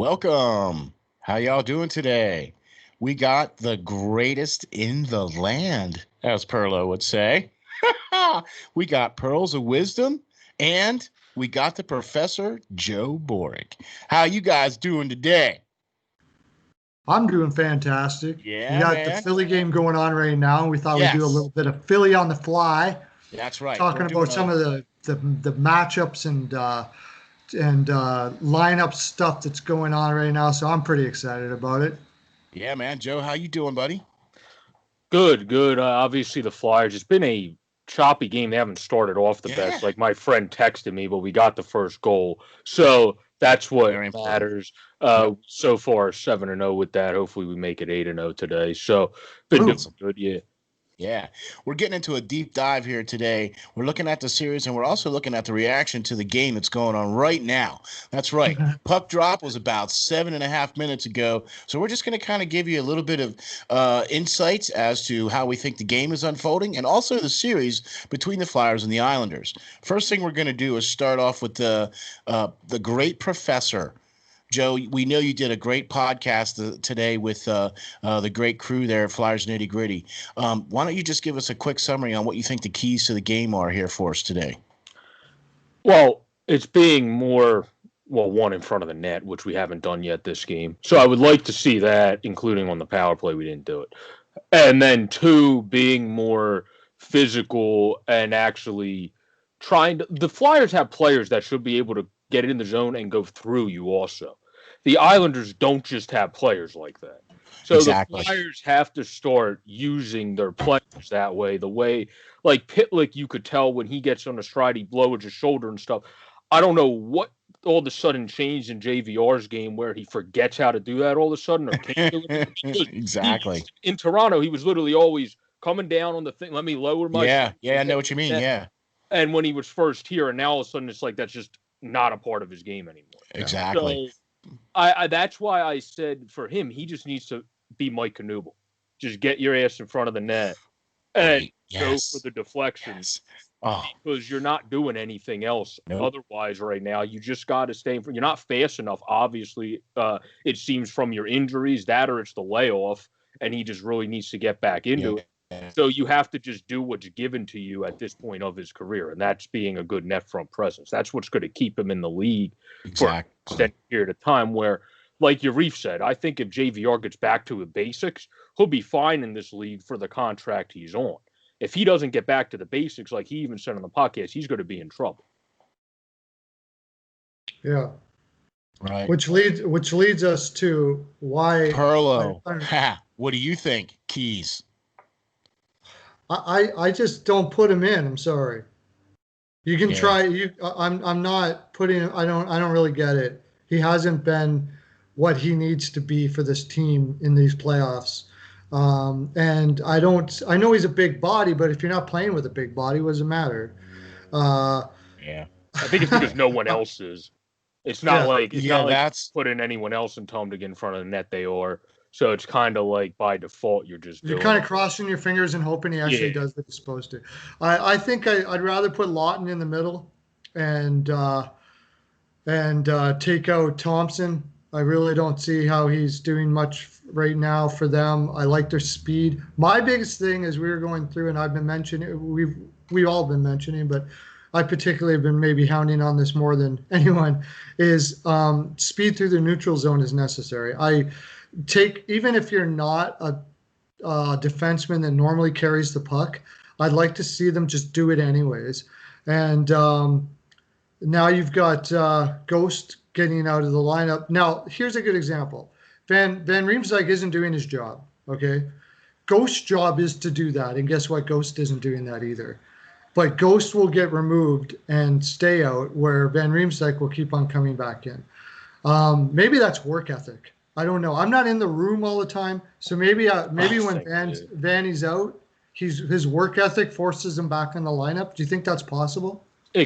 Welcome. How y'all doing today? We got the greatest in the land, as Perlo would say. We got pearls of wisdom, and we got the Professor Joe Boric. How you guys doing today? I'm doing fantastic. We Yeah, got the man. Philly game going on right now. We thought we'd do a Yes, little bit of Philly on the fly, that's right. We're talking doing about some of the matchups and lineup stuff that's going on right now. So I'm pretty excited about it. yeah, man. Joe, how you doing, buddy? Good, good. Obviously, the Flyers. It's been a choppy game. They haven't started off the Yeah, best. Like my friend texted me, but we got the first goal, so that's what very important. matters. Yep, So far 7-0 with that. Hopefully, we make it 8-0 today. So been doing awesome. good. Yeah. Yeah, we're getting into a deep dive here today. We're looking at the series and we're also looking at the reaction to the game that's going on right now. That's right. Puck drop was about 7.5 minutes ago. So we're just going to kind of give you a little bit of insights as to how we think the game is unfolding and also the series between the Flyers and the Islanders. First thing we're going to do is start off with the great professor. Joe, we know you did a great podcast today with the great crew there at Flyers Nitty Gritty. Why don't you just give us a quick summary on what you think the keys to the game are here for us today? Well, it's being more one in front of the net, which we haven't done yet this game. So I would like to see that, including on the power play. We didn't do it. And then two, being more physical and actually the Flyers have players that should be able to get in the zone and go through you also. The Islanders don't just have players like that. So the Exactly. Flyers have to start using their players that way. The way, like Pitlick, you could tell when he gets on a stride, he lowers his shoulder and stuff. I don't know what all of a sudden changed in JVR's game where he forgets how to do that all of a sudden or can't do it. Exactly. In Toronto, he was literally always coming down on the thing. Let me lower my Yeah, I know what you mean. Yeah, and when he was first here, and now all of a sudden it's like that's just not a part of his game anymore. exactly. So I that's why I said for him, he just needs to be Mike Knuble. Just get your ass in front of the net and Right. go Yes. for the deflections. Yes. Oh, Because you're not doing anything else nope. otherwise right now. You just got to stay. You're not fast enough, obviously. It seems from your injuries, that or it's the layoff, and he just really needs to get back into it. Yeah. So you have to just do what's given to you at this point of his career, and that's being a good net front presence. That's what's going to keep him in the league for an Exactly. extended period of time. Where, like Yarif said, I think if JVR gets back to the basics, he'll be fine in this league for the contract he's on. If he doesn't get back to the basics, like he even said on the podcast, he's going to be in trouble. Yeah. Right. Which leads us to why Perlo. What do you think? Keys. I just don't put him in. I'm sorry. You can try. I'm not putting. I don't really get it. He hasn't been what he needs to be for this team in these playoffs. And I know he's a big body, but if you're not playing with a big body, what does it matter? Yeah. I think it's because no one else is. It's not like that's putting anyone else in Tom to get in front of the net. They are. So it's kind of like by default you're kind of crossing your fingers and hoping he actually does what he's supposed to. I think I'd rather put Lawton in the middle and take out Thompson. I really don't see how he's doing much right now for them. I like their speed. My biggest thing as we were going through, and I've been mentioning, we've all been mentioning, but I particularly have been maybe hounding on this more than anyone, is speed through the neutral zone is necessary. Even if you're not a defenseman that normally carries the puck, I'd like to see them just do it anyways. And now you've got Ghost getting out of the lineup. Now, here's a good example. Van Riemsdyk isn't doing his job, okay? Ghost's job is to do that, and guess what? Ghost isn't doing that either. But Ghost will get removed and stay out, where Van Riemsdyk will keep on coming back in. Maybe that's work ethic. I don't know. I'm not in the room all the time, so maybe when Vanny's out, his work ethic forces him back in the lineup. Do you think that's possible?